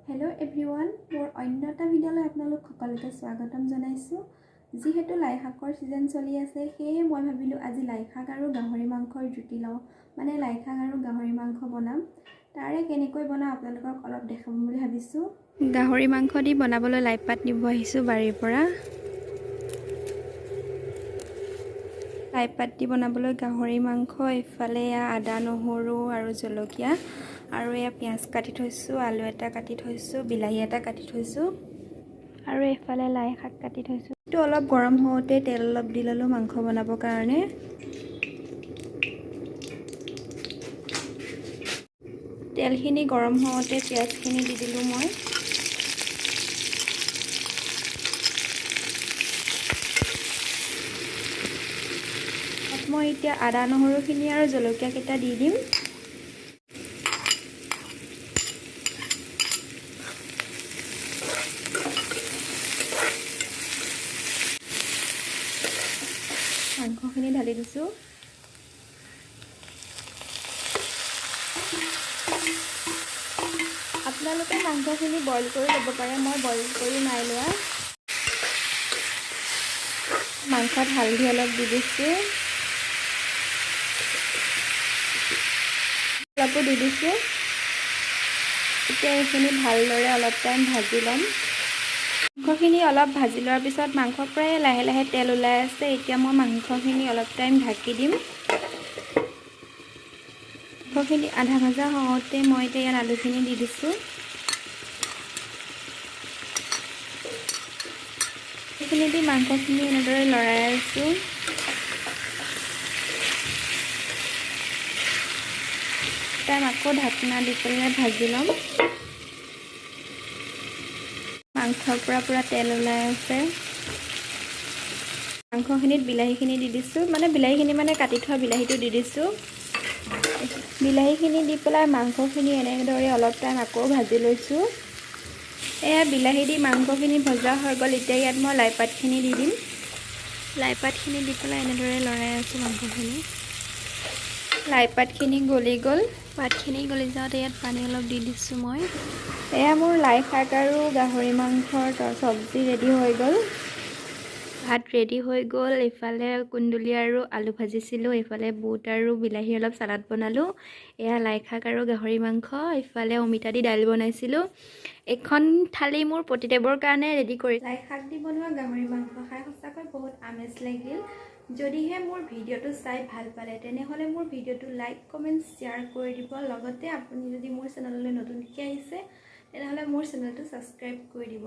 Hello everyone, মোৰ অন্য এটা ভিডিঅ'লৈ আপোনালোক সকলোকে স্বাগতম জনাইছো। যিহেতু লাই শাকৰ সিজন চলি আছে, সেয়ে মই ভাবিলো আজি লাই শাক আৰু গাহৰি মাংসৰ জুতি লওঁ। মানে লাই শাক আৰু গাহৰি মাংস বনাম। তাৰে কেনেকৈ বনাও আপোনালোকক অলপ দেখাম বুলি ভাবিছো। গাহৰি মাংস দি বনাবলৈ লাই পাত নিব আহিছো বাৰীৰ পৰা। লাই পাত দি বনাবলৈ গাহৰি মাংস, ইফালে আদা নহৰু আৰু জলকীয়া আৰু এয়া পিয়াজ কাটি থৈছো, আলু এটা কাটি থৈছো, বিলাহী এটা কাটি থৈছো আৰু এফালে লাই শাক কাটি থৈছো। তো অলপ গৰম হওঁতে তেল অলপ দি ললো মাংস বনাবৰ কাৰণে। তেলখিনি গৰম হওঁতে পিয়াজখিনি দি দিলো মই। মই এতিয়া আদা নহৰুখিনি আৰু জলকীয়া কেইটা দি দিম। মাংসখিনি ঢালি দিছো। আপোনালোকে মাংসখিনি বইল কৰি ল'ব পাৰে, মই বইল কৰি নাই লোৱা। মাংসত হালধি অলপ দি দিছো, অলপো দি দিছো। এতিয়া এইখিনি ভালদৰে অলপ টাইম ভাজি ল'ম। মাংসখিনি অলপ ভাজি লোৱাৰ পিছত মাংসৰ পৰাই লাহে লাহে তেল ওলাই আছে। এতিয়া মই মাংসখিনি অলপ টাইম ঢাকি দিম। মাংসখিনি আধা ভাজা হওঁতে মই এতিয়া ইয়াত আলুখিনি দি দিছোঁ। এইখিনি দি মাংসখিনি এনেদৰে লৰাই আছোঁ। টাইম আকৌ ঢাকনা দি পেলাই ভাজি ল'ম। মাংসৰ পৰা পুৰা তেল ওলাই আছে। মাংসখিনিত বিলাহীখিনি দি দিছোঁ, মানে বিলাহীখিনি কাটি থোৱা বিলাহীটো দি দিছোঁ। বিলাহীখিনি দি পেলাই মাংসখিনি এনেদৰে অলপ টাইম আকৌ ভাজি লৈছোঁ। এয়া বিলাহী দি মাংসখিনি ভজা হৈ গ'ল। এতিয়া ইয়াত মই লাই পাতখিনি দি দিম। লাই পাতখিনি দি পেলাই এনেদৰে লৰাই আছোঁ মাংসখিনি। লাই পাতখিনি গলি গ'ল। পাতখিনি গলি যাওঁতে ইয়াত পানী অলপ দি দিছোঁ মই। এয়া মোৰ লাই শাক আৰু গাহৰি মাংসৰ চব্জি ৰেডি হৈ গ'ল। ভাত ৰেডি হৈ গ'ল। ইফালে কুন্দুলি আৰু আলু ভাজিছিলোঁ, ইফালে বুট আৰু বিলাহী অলপ চালাড বনালোঁ। এয়া লাই শাক আৰু গাহৰি মাংস, ইফালে অমিতা দি দাইল বনাইছিলোঁ। এখন থালি মোৰ প্ৰতিদেৱৰ কাৰণে ৰেডি কৰি। লাই শাক দি বনোৱা গাহৰি মাংস খাই সঁচাকৈ বহুত আমেজ লাগিল। যদিহে মোৰ ভিডিঅ'টো চাই ভাল পালে তেনেহ'লে মোৰ ভিডিঅ'টো লাইক কমেণ্ট শ্বেয়াৰ কৰি দিব। লগতে আপুনি যদি মোৰ চেনেললৈ নতুনকৈ আহিছে তেনেহ'লে মোৰ চেনেলটো ছাবস্ক্ৰাইব কৰি দিব।